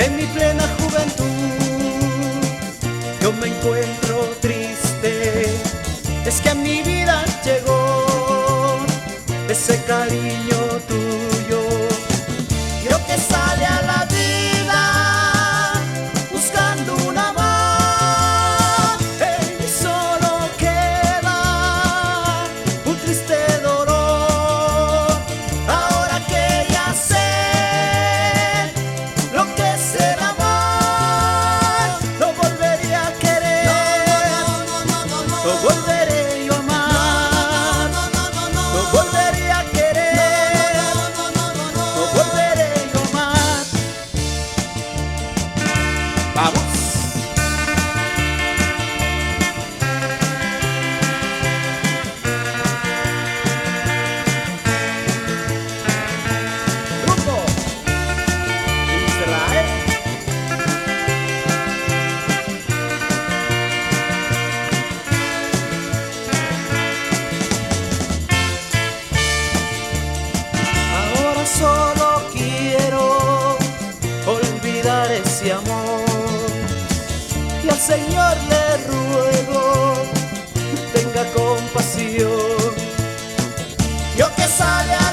En mi plena juventud yo me encuentro triste, es que a mi vida llegó ese cariño tuyo. Yo que sale a la vida buscando un amor, en mí solo queda un triste dolor. Ahora que ya sé lo que es el amor, lo volveré a querer, lo volveré yo a amar, lo volveré a querer, lo volveré yo a amar. Vamos. Grupo Israel. Ahora solo quiero olvidar ese amor y al Señor le ruego tenga compasión. Yo que sale a